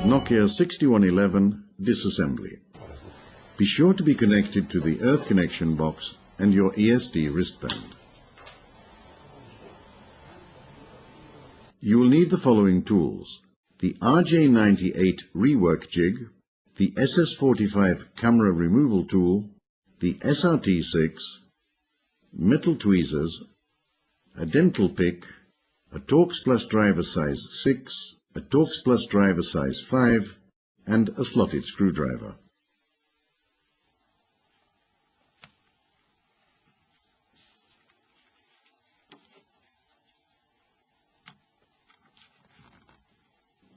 Nokia 6111 disassembly. Be sure to be connected to the earth connection box and your ESD wristband. You will need the following tools: the RJ98 rework jig, the SS45 camera removal tool, the SRT6, metal tweezers, a dental pick, a Torx Plus driver size 6, a Torx Plus driver size 5, and a slotted screwdriver.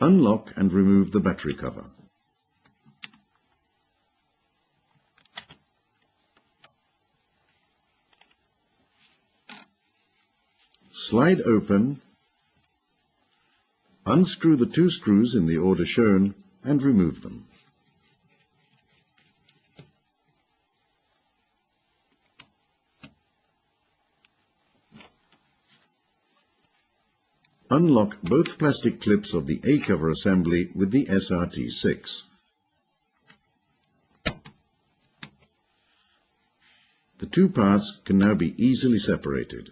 Unlock and remove the battery cover. Slide open, unscrew the 2 screws in the order shown and remove them. Unlock both plastic clips of the A-cover assembly with the SRT6. The 2 parts can now be easily separated.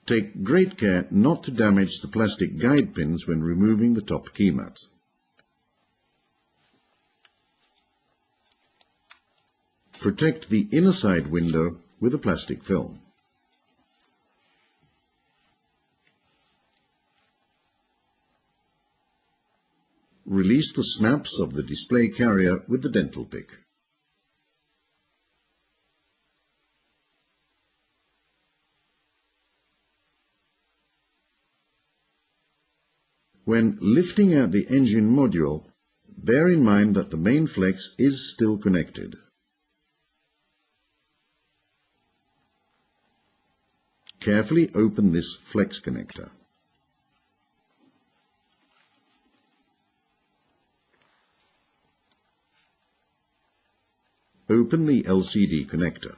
Take great care not to damage the plastic guide pins when removing the top key mat. Protect the inner side window with a plastic film. Release the snaps of the display carrier with the dental pick. When lifting out the engine module, bear in mind that the main flex is still connected. Carefully open this flex connector. Open the LCD connector.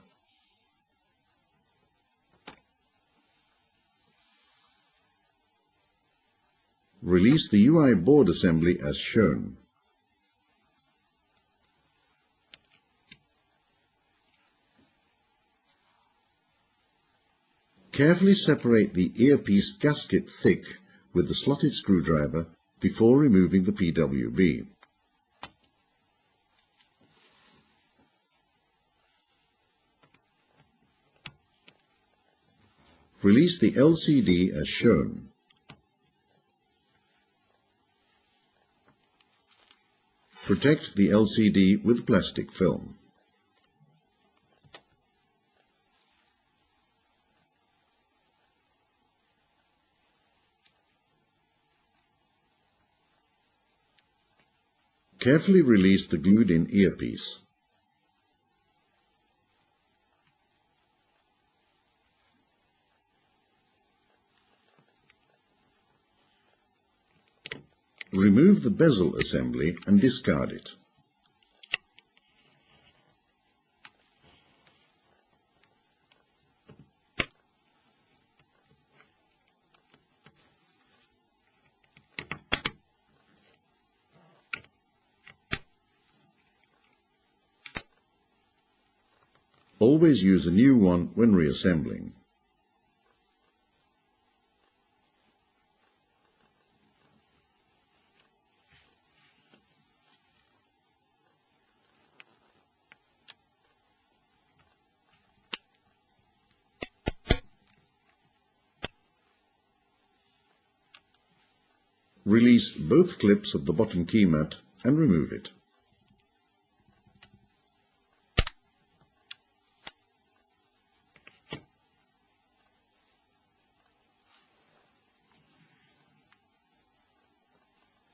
Release the UI board assembly as shown. Carefully separate the earpiece gasket thick with the slotted screwdriver before removing the PWB. Release the LCD as shown. Protect the LCD with plastic film. Carefully release the glued-in earpiece. Remove the bezel assembly and discard it. Always use a new one when reassembling. Release both clips of the bottom key mat and remove it.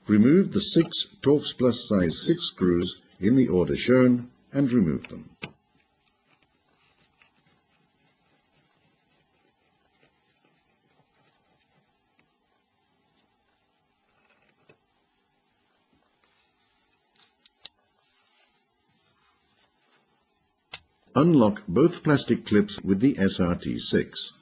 Remove the 6 Torx Plus size 6 screws in the order shown and remove them. Unlock both plastic clips with the SRT6.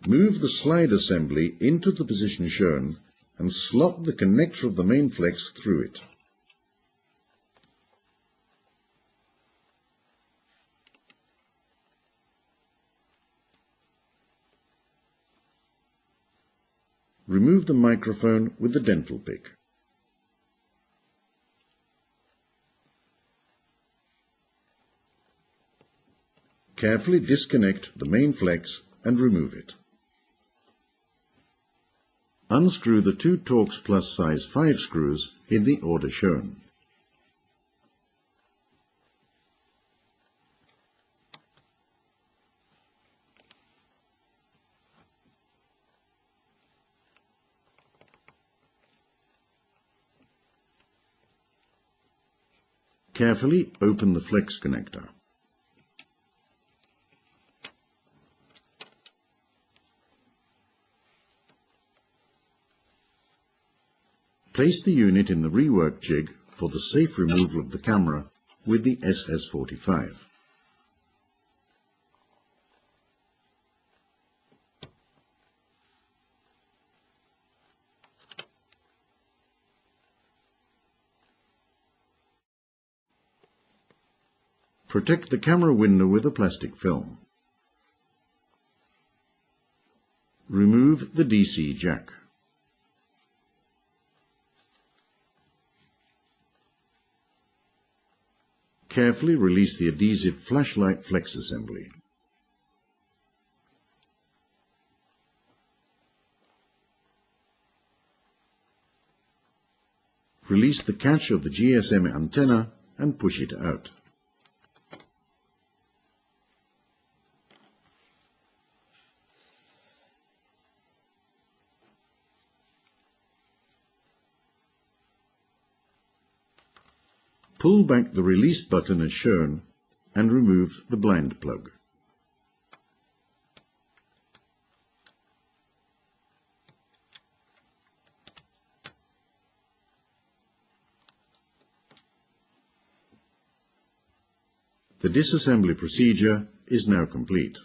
Move the slide assembly into the position shown and slot the connector of the main flex through it. Remove the microphone with the dental pick. Carefully disconnect the main flex and remove it. Unscrew the two Torx Plus size 5 screws in the order shown. Carefully open the flex connector. Place the unit in the rework jig for the safe removal of the camera with the SS45. Protect the camera window with a plastic film. Remove the DC jack. Carefully release the adhesive flashlight flex assembly. Release the catch of the GSM antenna and push it out. Pull back the release button as shown and remove the blind plug. The disassembly procedure is now complete.